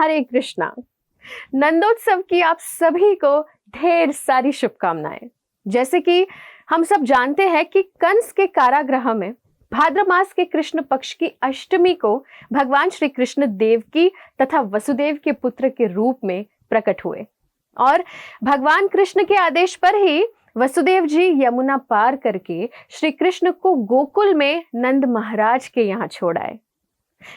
हरे कृष्णा। नंदोत्सव की आप सभी को ढेर सारी शुभकामनाएं। जैसे कि हम सब जानते हैं कि कंस के कारागृह में भाद्र मास के कृष्ण पक्ष की अष्टमी को भगवान श्री कृष्ण देवकी तथा वसुदेव के पुत्र के रूप में प्रकट हुए और भगवान कृष्ण के आदेश पर ही वसुदेव जी यमुना पार करके श्री कृष्ण को गोकुल में नंद महाराज के यहाँ छोड़ आए।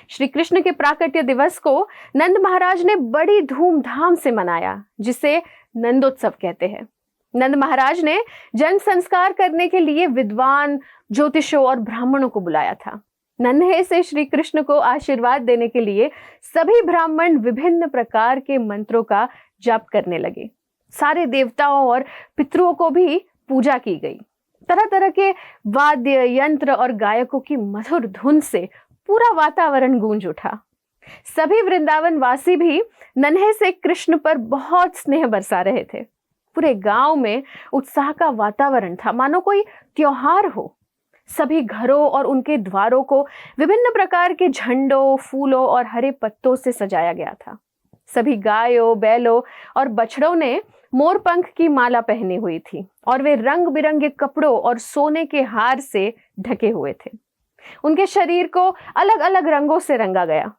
श्री कृष्ण के प्राकट्य दिवस को नंद महाराज ने बड़ी धूमधाम से मनाया, जिसे नंदोत्सव कहते हैं। नंद महाराज ने जन संस्कार करने के लिए विद्वान, ज्योतिषों और ब्राह्मणों को बुलाया था। नन्हे से श्री कृष्ण को आशीर्वाद देने के लिए सभी ब्राह्मण विभिन्न प्रकार के मंत्रों का जाप करने लगे। सारे देवताओं और पितरों को भी पूजा की गई। तरह तरह के वाद्य यंत्र और गायकों की मधुर धुन से पूरा वातावरण गूंज उठा। सभी वृंदावन वासी भी नन्हे से कृष्ण पर बहुत स्नेह बरसा रहे थे। पूरे गांव में उत्साह का वातावरण था, मानो कोई त्योहार हो। सभी घरों और उनके द्वारों को विभिन्न प्रकार के झंडों, फूलों और हरे पत्तों से सजाया गया था। सभी गायों, बैलों और बछड़ों ने मोरपंख की माला पहनी हुई थी और वे रंग बिरंगे कपड़ों और सोने के हार से ढके हुए थे। उनके शरीर को अलग अलग रंगों से रंगा गया।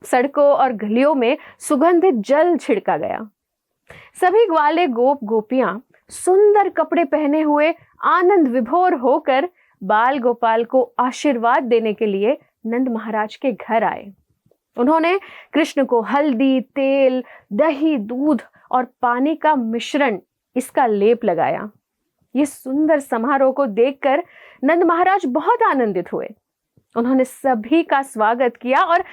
सड़कों और गलियों में सुगंधित जल छिड़का गया। सभी ग्वाले गोप गोपियां सुंदर कपड़े पहने हुए आनंद विभोर होकर बाल गोपाल को आशीर्वाद देने के लिए नंद महाराज के घर आए। उन्होंने कृष्ण को हल्दी, तेल, दही, दूध और पानी का मिश्रण इसका लेप लगाया। ये सुंदर समारोह को देखकर नंद महाराज बहुत आनंदित हुए। उन्होंने सभी का स्वागत किया और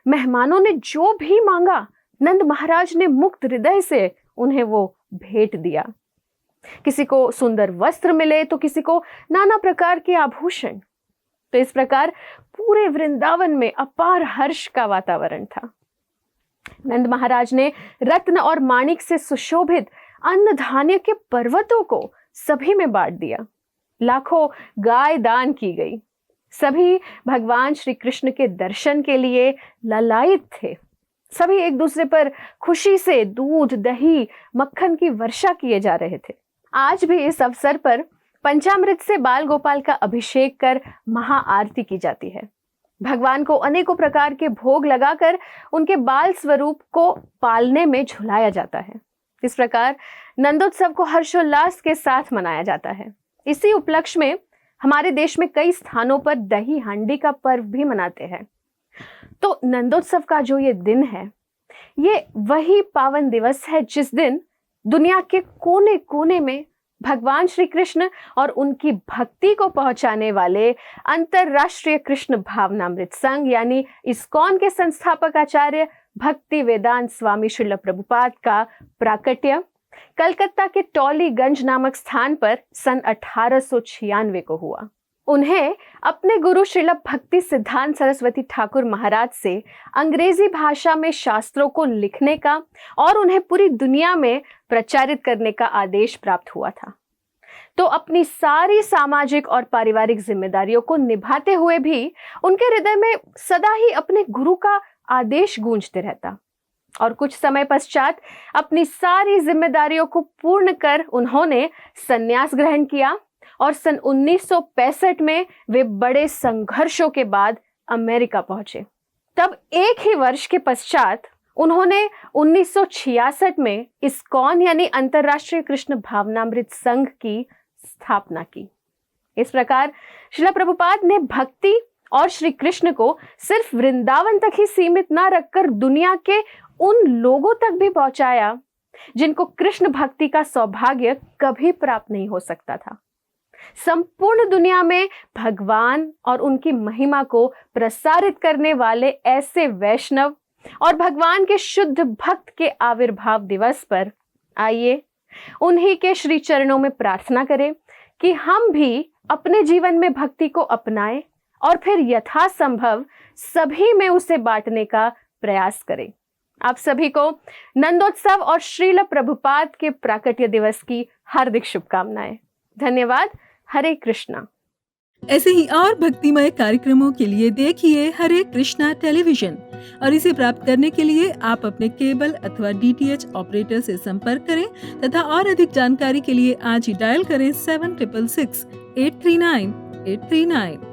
मेहमानों ने जो भी मांगा नंद महाराज ने मुक्त हृदय से उन्हें वो भेंट दिया। किसी को सुंदर वस्त्र मिले तो किसी को नाना प्रकार के आभूषण। तो इस प्रकार पूरे वृंदावन में अपार हर्ष का वातावरण था। नंद महाराज ने रत्न और माणिक से सुशोभित अन्न धान्य के पर्वतों को सभी में बांट दिया। लाखों गाय दान की गई। सभी भगवान श्री कृष्ण के दर्शन के लिए ललायित थे। सभी एक दूसरे पर खुशी से दूध, दही, मक्खन की वर्षा किए जा रहे थे। आज भी इस अवसर पर पंचामृत से बाल गोपाल का अभिषेक कर महाआरती की जाती है। भगवान को अनेकों प्रकार के भोग लगाकर उनके बाल स्वरूप को पालने में झुलाया जाता है। इस प्रकार नंदोत्सव को हर्षोल्लास के साथ मनाया जाता है। इसी उपलक्ष्य में हमारे देश में कई स्थानों पर दही हांडी का पर्व भी मनाते हैं। तो नंदोत्सव का जो ये दिन है, ये वही पावन दिवस है जिस दिन दुनिया के कोने कोने में भगवान श्री कृष्ण और उनकी भक्ति को पहुंचाने वाले अंतरराष्ट्रीय कृष्ण भावनामृत संघ यानी इस्कॉन के संस्थापक आचार्य भक्ति वेदांत स्वामी श्रील प्रभुपाद का प्राकट्य कलकत्ता के टॉलीगंज नामक स्थान पर सन 1896 को हुआ। उन्हें अपने गुरु श्रील भक्ति सिद्धांत सरस्वती ठाकुर महाराज से अंग्रेजी भाषा में शास्त्रों को लिखने का और उन्हें पूरी दुनिया में प्रचारित करने का आदेश प्राप्त हुआ था। तो अपनी सारी सामाजिक और पारिवारिक जिम्मेदारियों को निभाते हुए भी उनके हृदय में सदा ही अपने गुरु का आदेश गूंजते रहता। और कुछ समय पश्चात अपनी सारी जिम्मेदारियों को पूर्ण कर उन्होंने संन्यास ग्रहण किया और सन 1965 में वे बड़े संघर्षों के बाद अमेरिका पहुंचे। तब एक ही वर्ष के पश्चात उन्होंने 1966 में इस्कॉन यानी अंतरराष्ट्रीय कृष्ण भावनामृत संघ की स्थापना की। इस प्रकार श्रील प्रभुपाद ने भक्ति और श्री कृष्ण को सिर्फ वृंदावन तक ही सीमित ना रखकर दुनिया के उन लोगों तक भी पहुंचाया जिनको कृष्ण भक्ति का सौभाग्य कभी प्राप्त नहीं हो सकता था। संपूर्ण दुनिया में भगवान और उनकी महिमा को प्रसारित करने वाले ऐसे वैष्णव और भगवान के शुद्ध भक्त के आविर्भाव दिवस पर आइए उन्हीं के श्री चरणों में प्रार्थना करें कि हम भी अपने जीवन में भक्ति को अपनाएं और फिर यथासंभव सभी में उसे बांटने का प्रयास करें। आप सभी को नंदोत्सव और श्रील प्रभुपाद के प्राकट्य दिवस की हार्दिक शुभकामनाएं। धन्यवाद। हरे कृष्णा। ऐसे ही और भक्तिमय कार्यक्रमों के लिए देखिए हरे कृष्णा टेलीविजन। और इसे प्राप्त करने के लिए आप अपने केबल अथवा DTH ऑपरेटर से संपर्क करें तथा और अधिक जानकारी के लिए आज ही डायल करें 7666 839 839।